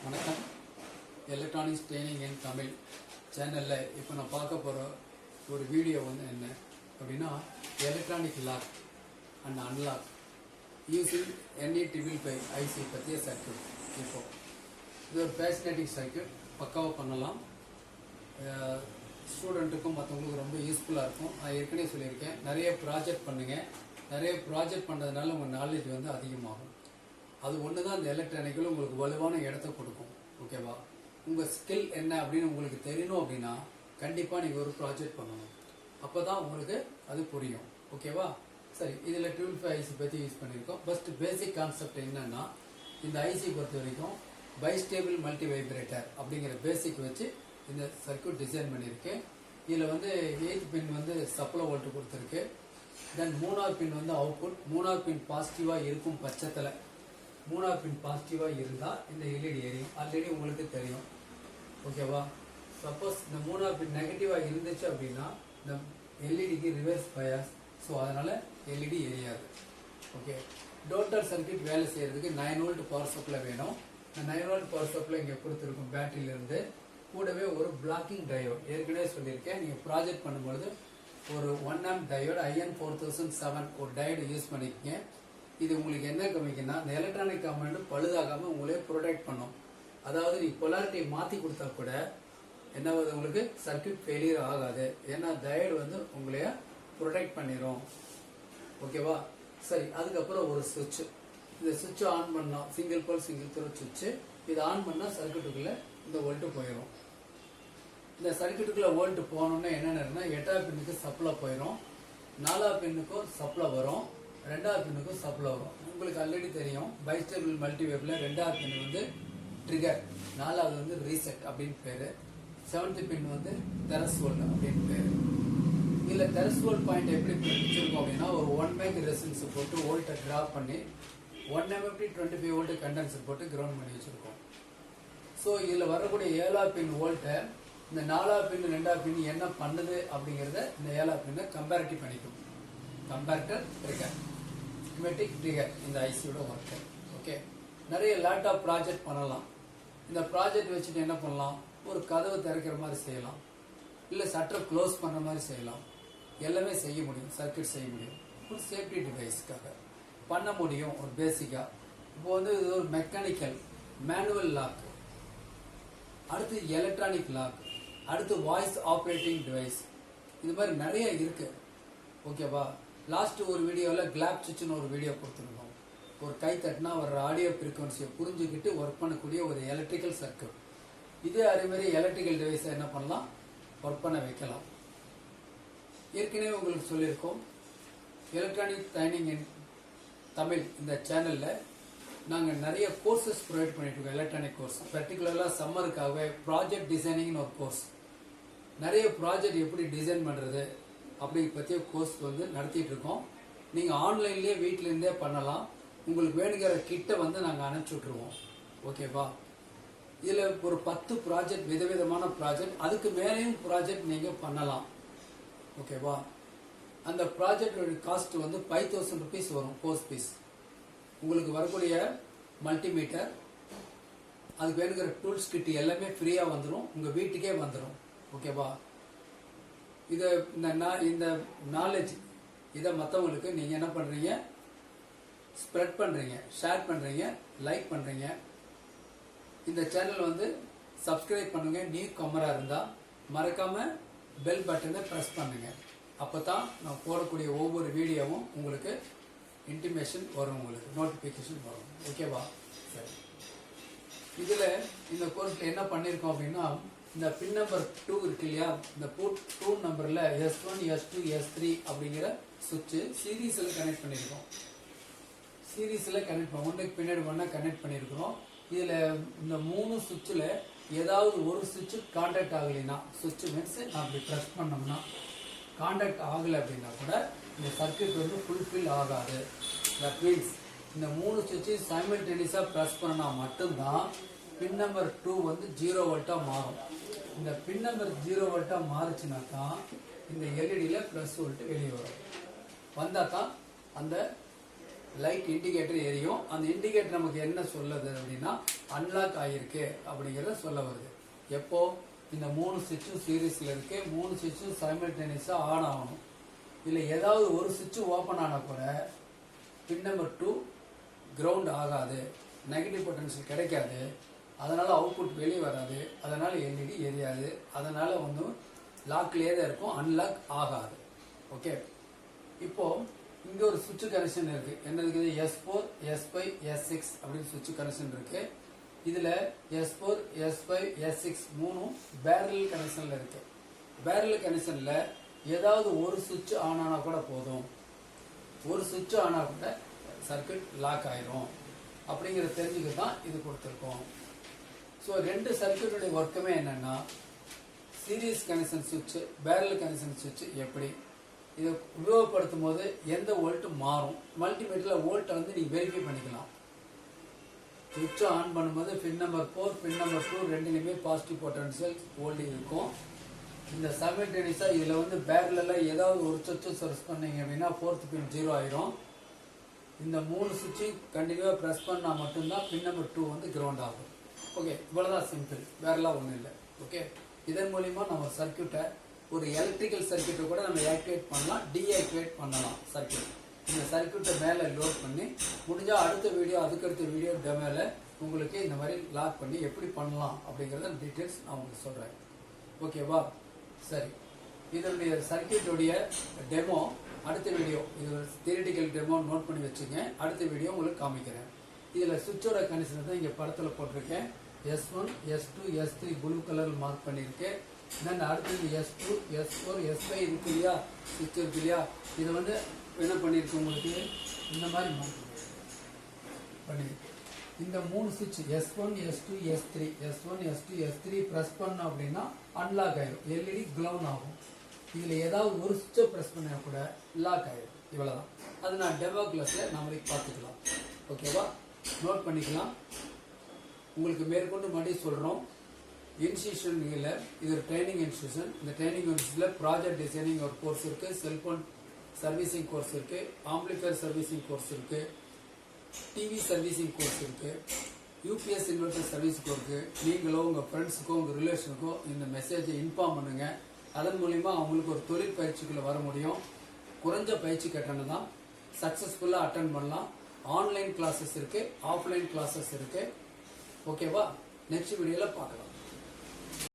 வணக்கம். Electronics training இன் தமிழ் சேனலில் இப்போ நான் பார்க்க போகிற ஒரு வீடியோ வந்து என்ன அப்படின்னா electronic lock and unlock using NE555 IC பற்றிய சர்க்கியூட். இப்போ இது ஒரு ஃபேசினேட்டிங் சர்க்கியூட், பக்காவாக பண்ணலாம். ஸ்டூடெண்ட்டுக்கும் மற்றவங்களுக்கும் ரொம்ப யூஸ்ஃபுல்லாக இருக்கும். நான் ஏற்கனவே சொல்லியிருக்கேன், நிறைய ப்ராஜெக்ட் பண்ணுங்கள். நிறைய ப்ராஜெக்ட் பண்ணுறதுனால உங்கள் நாலேஜ் வந்து அதிகமாகும். அது ஒன்று தான் இந்த எலக்ட்ரானிக்கில் உங்களுக்கு வலுவான இடத்த கொடுக்கும். ஓகேவா? உங்கள் ஸ்கில் என்ன அப்படின்னு உங்களுக்கு தெரியணும் அப்படின்னா கண்டிப்பாக நீங்கள் ஒரு ப்ராஜெக்ட் பண்ணணும். அப்போ தான் உங்களுக்கு அது புரியும். ஓகேவா? சரி, இதில் 255 ஐசி பற்றி யூஸ் பண்ணியிருக்கோம். ஃபர்ஸ்ட் பேசிக் கான்செப்ட் என்னன்னா, இந்த ஐசி பொறுத்த வரைக்கும் பைஸ்டேபிள் மல்டி வைப்ரேட்டர் அப்படிங்கிற பேசிக் வச்சு இந்த சர்க்கியூட் டிசைன் பண்ணியிருக்கேன். இதில் வந்து 8th பின் வந்து சப்ளை வோல்ட் கொடுத்துருக்கு. தென் 3வது பின் வந்து அவுட்புட். 3வது பின் பாசிட்டிவாக இருக்கும் பட்சத்தில், 3வது பின் பாசிட்டிவாக இருந்தால் இந்த எல்இடி எரியும். ஆல்ரெடி உங்களுக்கு தெரியும். ஓகேவா? சப்போஸ் இந்த 3வது பின் நெகட்டிவாக இருந்துச்சு அப்படின்னா இந்த எல்இடிக்கு ரிவர்ஸ் பயாஸ், ஸோ அதனால் எல்இடி எரியாது. ஓகே, டோட்டல் சர்க்கியூட் வேலை செய்கிறதுக்கு 9 வோல்ட் பவர் சப்ளை வேணும். இந்த 9 வோல்ட் பவர் சப்ளை இங்கே கொடுத்துருக்கும் பேட்டரியிலேருந்து. கூடவே ஒரு பிளாக்கிங் டயோட் ஏற்கனவே சொல்லியிருக்கேன். நீங்கள் ப்ராஜெக்ட் பண்ணும்பொழுது ஒரு 1 ஆம்ப் டயோடு IN4007 ஒரு டயோடு யூஸ் பண்ணிக்கங்க. இது உங்களுக்கு என்ன கம்மிக்குன்னா, இந்த எலக்ட்ரானிக் காம்பனண்ட் பழுதாகாமல் உங்களே ப்ரொடெக்ட் பண்ணும். அதாவது நீ பொலாரிட்டியை மாற்றி கொடுத்தா கூட என்ன உங்களுக்கு சர்க்கியூட் ஃபெயிலியர் ஆகாது. ஏன்னா டயோடு வந்து உங்களைய ப்ரொடெக்ட் பண்ணிடும். ஓகேவா? சரி, அதுக்கப்புறம் ஒரு சுவிட்ச். இந்த சுவிட்சை ஆன் பண்ணோம், சிங்கிள் போல் சிங்கிள் த்ரோ சுவிட்சு. இதை ஆன் பண்ணால் சர்க்கியூட்டுக்குள்ளே இந்த வோல்ட்டு போயிடும். இந்த சர்க்கியூட்டுக்குள்ளே வோல்ட்டு போனோம்னா என்னென்னா, 8வது பின்னுக்கு சப்ளை போயிடும், 4வது பின்னுக்கும் சப்ளை வரும், 2வது பின்னுக்கும் சப்ளை வரும். உங்களுக்கு ஆல்ரெடி தெரியும், பைஸ்டேபிள் மல்டிவேவ்ல 2வது பின் வந்து ட்ரிகர், 4வது வந்து ரீசெட் அப்படின்னு பேரு, 7th பின் வந்து தெரஸ்வோல்ட் அப்படின்னு பேரு. இதில் தெரஸ்வோல்ட் பாயிண்ட் எப்படி பிடிச்சிருக்கோம் அப்படின்னா, ஒரு 1 மேக் ரெசிஸ்டன்ஸ் போட்டு வோல்ட்டை டிராப் பண்ணி 1 MFT 25 வோல்ட் கண்டென்சர் போட்டு கிரவுண்ட் பண்ணி வச்சிருக்கோம். ஸோ இதில் வரக்கூடிய 7வது பின் வோல்ட்டை இந்த 4வது பின் 2வது பின் என்ன பண்ணுது அப்படிங்கிறத இந்த 7வது பின்னை கம்பேரிட்டிவ் பண்ணிக்கும். கம்பேரிட்டர் ட்ரிகர், ஸ்கிமெட்டிக் ட்ரிகர் இந்த ஐசியோட ஒர்க்கு. ஓகே, நிறைய லேப்டாப் ப்ராஜெக்ட் பண்ணலாம். இந்த ப்ராஜெக்ட் வச்சுட்டு என்ன பண்ணலாம், ஒரு கதவை திறக்கிற மாதிரி செய்யலாம், இல்லை சட்டர் க்ளோஸ் பண்ணுற மாதிரி செய்யலாம். எல்லாமே செய்ய முடியும், சர்க்கியூட் செய்ய முடியும். ஒரு சேஃப்டி டிவைஸ்க்காக பண்ண முடியும். ஒரு பேசிக்காக இப்போ வந்து இது ஒரு மெக்கானிக்கல் மேனுவல் லாக், அடுத்து எலக்ட்ரானிக் லாக், அடுத்து வாய்ஸ் ஆப்ரேட்டிங் டிவைஸ், இது மாதிரி நிறைய இருக்கு. ஓகேவா? லாஸ்ட் ஒரு வீடியோவில் கிளாப் சுவிட்ச்னு ஒரு வீடியோ கொடுத்துருந்தோம். ஒரு கை தட்டினா வர்ற ஆடியோ ஃப்ரீக்வன்சியை புரிஞ்சுக்கிட்டு ஒர்க் பண்ணக்கூடிய ஒரு எலக்ட்ரிக்கல் சர்க்கியூட். இதே அதே மாதிரி எலக்ட்ரிக்கல் டிவைஸை என்ன பண்ணலாம், ஒர்க் பண்ண வைக்கலாம். ஏற்கனவே உங்களுக்கு சொல்லியிருக்கோம், எலக்ட்ரானிக் ட்ரைனிங் இன் தமிழ் இந்த சேனலில் நாங்கள் நிறைய கோர்சஸ் ப்ரொவைட் பண்ணிட்டு இருக்கோம். எலக்ட்ரானிக் கோர்ஸ், பர்டிகுலராக சம்மருக்காகவே ப்ராஜெக்ட் டிசைனிங்னு ஒரு கோர்ஸ், நிறைய ப்ராஜெக்ட் எப்படி டிசைன் பண்ணுறது அப்படி பற்றிய கோர்ஸ் வந்து நடத்திட்டு இருக்கோம். நீங்கள் ஆன்லைன்லேயே வீட்டிலேருந்தே பண்ணலாம். உங்களுக்கு வேணுங்கிற கிட்ட வந்து நாங்கள் அனுப்பிச்சி விட்ருவோம். ஓகேவா? இதில் ஒரு 10 ப்ராஜெக்ட், விதவிதமான ப்ராஜெக்ட், அதுக்கு மேலேயும் ப்ராஜெக்ட் நீங்கள் பண்ணலாம். ஓகேவா? அந்த ப்ராஜெக்டோட காஸ்ட் வந்து 5000 rupees வரும் கோர்ஸ் ஃபீஸ். உங்களுக்கு வரக்கூடிய மல்டிமீட்டர், அதுக்கு வேணுங்கிற டூல்ஸ் கிட் எல்லாமே ஃப்ரீயாக வந்துடும், உங்கள் வீட்டுக்கே வந்துடும். ஓகேவா? இதை இந்த நாலேஜ் இதை மற்றவங்களுக்கு நீங்கள் என்ன பண்ணுறீங்க, ஸ்ப்ரெட் பண்ணுறீங்க, ஷேர் பண்ணுறீங்க, லைக் பண்ணுறீங்க. இந்த சேனல் வந்து சப்ஸ்கிரைப் பண்ணுங்க. நியூ கமராக இருந்தால் மறக்காமல் பெல் பட்டனை ப்ரெஸ் பண்ணுங்க. அப்போ தான் நான் போடக்கூடிய ஒவ்வொரு வீடியோவும் உங்களுக்கு இன்டிமேஷன் வரும், உங்களுக்கு நோட்டிஃபிகேஷன் வரும். ஓகேவா? சரி, இதில் இந்த கோர்ஸில் என்ன பண்ணியிருக்கோம் அப்படின்னா, இந்த பின் நம்பர் 2 இருக்கு இல்லையா, இந்த 2 நம்பரில் S1 S2 S3 அப்படிங்கிற சுவிட்சு சீரீஸில் கனெக்ட் பண்ணியிருக்கோம். சீரீஸில் கனெக்ட் பண்ண ஒன்றுக்கு பின்னாடி ஒன்றா கனெக்ட் பண்ணியிருக்கிறோம். இதில் இந்த 3 சுவிட்சில் ஏதாவது ஒரு சுவிட்சு கான்டாக்ட் ஆகலைன்னா, சுவிட்சு மீன்ஸ் அப்படி ப்ரெஸ் பண்ணோம்னா கான்டாக்ட் ஆகலை அப்படின்னா கூட இந்த சர்க்கியூட் வந்து ஃபுல்ஃபில் ஆகாது. தட் மீன்ஸ் இந்த 3 சுவிட்சு சைமல்டேனியஸாக ப்ரெஸ் பண்ணா மட்டும்தான் பின் நம்பர் 2 வந்து 0 வோல்ட்டாக மாறும். இந்த பின் நம்பர் 0 வோல்ட்டாக மாறுச்சுன்னா தான் இந்த எல்இடியில் ப்ளஸ் வோல்ட் வெளியே வரும். வந்தால் தான் அந்த லைட் இண்டிகேட்டர் எரியும். அந்த இண்டிகேட்டர் நமக்கு என்ன சொல்லுது அப்படின்னா அன்லாக் ஆகிருக்கு அப்படிங்கிறத சொல்ல வருது. எப்போ இந்த 3 சுவிட்சும் சீரீஸில் இருக்கு, 3 சுவிட்சும் சைமல்டேனியஸாக ஆன் ஆகணும். இதில் ஏதாவது ஒரு சுவிட்சு ஓப்பன் ஆனால் கூட பின் நம்பர் 2 கிரவுண்ட் ஆகாது, நெகட்டிவ் பொட்டன்ஷியல் கிடைக்காது, அதனால் அவுட்புட் வெளியே வராது, அதனால் எல்இடி எரியாது, அதனால் வந்து லாக்லேயே தான் இருக்கும், அன்லாக் ஆகாது. ஓகே, இப்போ இங்கே ஒரு சுவிட்ச் கனெக்ஷன் இருக்குது. என்ன இருக்குது? S4, S5, S6 அப்படின்னு சுவிட்ச் கனெக்ஷன் இருக்குது. இதில் S4, S5, S6 மூணும் பேரல் கனெக்ஷனில் இருக்குது. பேரல் கனெக்ஷனில் ஏதாவது ஒரு சுவிட்ச் ஆன் ஆனால் கூட போதும், ஒரு சுவிட்ச் ஆனால் கூட சர்க்கியூட் லாக் ஆயிரும் அப்படிங்கிறத தெரிஞ்சுக்க தான் இது கொடுத்துருக்கோம். ஸோ 2 சர்க்கியூட்டுடைய ஒர்க்குமே என்னென்னா சீரீஸ் கனெக்ஷன் சுவிட்ச், பேரல் கனெக்ஷன் சுவிட்ச் எப்படி இதை உபயோகப்படுத்தும் போது எந்த வோல்ட் மாறும், மல்டிமீட்டரில் வோல்ட்டை வந்து நீங்கள் வெரிஃபை பண்ணிக்கலாம். சுவிட்சை ஆன் பண்ணும்போது பின் நம்பர் 4, பின் நம்பர் 2 ரெண்டுலையுமே பாசிட்டிவ் பொட்டன்ஷியல் வோல்டேஜ் இருக்கும். இந்த சைமல்டேனியஸாக இதில் வந்து பேரலில் ஏதாவது ஒரு சுவிட்சை சர்ச் பண்ணீங்க அப்படின்னா 4th பின் 0 ஆயிரும். இந்த 3 சுவிட்சையும் கண்டினியூவாக ப்ரெஸ் பண்ணால் மட்டும்தான் பின் நம்பர் 2 வந்து கிரவுண்ட் ஆகும். ஓகே, இவ்வளோதான் சிம்பிள், வேறெல்லாம் ஒன்றும் இல்லை. ஓகே, இதன் மூலிமா நம்ம சர்க்கியூட்டை, ஒரு எலக்ட்ரிக்கல் சர்க்கியூட்டை கூட நம்ம ஆக்டிவேட் பண்ணலாம், டீஆக்டிவேட் பண்ணலாம் சர்க்கியூட். இந்த சர்க்கியூட்டை மேலே லோட் பண்ணி முடிஞ்சால் அடுத்த வீடியோ, அதுக்கடுத்த வீடியோ டெமோவில் உங்களுக்கு இந்த மாதிரி லாக் பண்ணி எப்படி பண்ணலாம் அப்படிங்கிறத டீட்டெயில்ஸ் நான் உங்களுக்கு சொல்கிறேன். ஓகேவா? சரி, இதனுடைய சர்க்கியூட்டுடைய டெமோ அடுத்த வீடியோ, இது தியரிட்டிக்கல் டெமோ நோட் பண்ணி வச்சுங்க, அடுத்த வீடியோ உங்களுக்கு காமிக்கிறேன். இதில் சுவிட்சோட கனெக்ஷன் தான் இங்கே படத்தில் போட்டிருக்கேன். S1, S2, S3 ப்ளூ கலரில் மார்க் பண்ணியிருக்கேன். தென் அடுத்தது S2, S4, S5 இருக்கு இல்லையா, சுவிட்ச் இருக்கு இல்லையா, இதை வந்து என்ன பண்ணியிருக்கு உங்களுக்கு இந்த மாதிரி மார்க் பண்ணியிருக்கு. இந்த 3 சுவிட்ச் S1, S2, S3, S1, S2, S3 press பண்ணோம் அப்படின்னா அன்லாக் ஆகிடும், எல்இடி க்ளவுன் ஆகும். இதில் ஏதாவது ஒரு சுவிட்சை ப்ரெஸ் பண்ணால் கூட லாக் ஆகிடும். இவ்வளோதான். அது நான் டெமோ கிளாஸில் நம்மளுக்கு பார்த்துக்கலாம். ஓகேவா? நோட் பண்ணிக்கலாம். உங்களுக்கு மேற்கொண்டு மறுபடியும் சொல்கிறோம், இன்ஸ்டியூஷன் இல்லை, இது ஒரு ட்ரைனிங் இன்ஸ்டியூஷன். இந்த ட்ரைனிங் இன்ஸ்டியூஷனில் ப்ராஜெக்ட் டிசைனிங் ஒரு கோர்ஸ் இருக்குது, செல்ஃபோன் சர்வீசிங் கோர்ஸ் இருக்குது, ஆம்பிளிஃபையர் சர்வீசிங் கோர்ஸ் இருக்குது, டிவி சர்வீசிங் கோர்ஸ் இருக்குது, யூபிஎஸ் இன்வெர்டர் சர்வீஸ் கோர்ஸு. நீங்களோ உங்கள் ஃப்ரெண்ட்ஸுக்கோ உங்கள் ரிலேஷனுக்கோ இந்த மெசேஜை இன்ஃபார்ம் பண்ணுங்கள். அதன் மூலிமா அவங்களுக்கு ஒரு தொழில் பயிற்சிக்குள்ளே வர முடியும். குறைஞ்ச பயிற்சி கட்டணம் தான், சக்ஸஸ்ஃபுல்லாக அட்டன் பண்ணலாம். ஆன்லைன் கிளாஸஸ் இருக்குது, ஆஃப்லைன் கிளாஸஸ் இருக்குது. ஓகேவா? நெக்ஸ்ட் வீடியோவில் பார்க்கலாம்.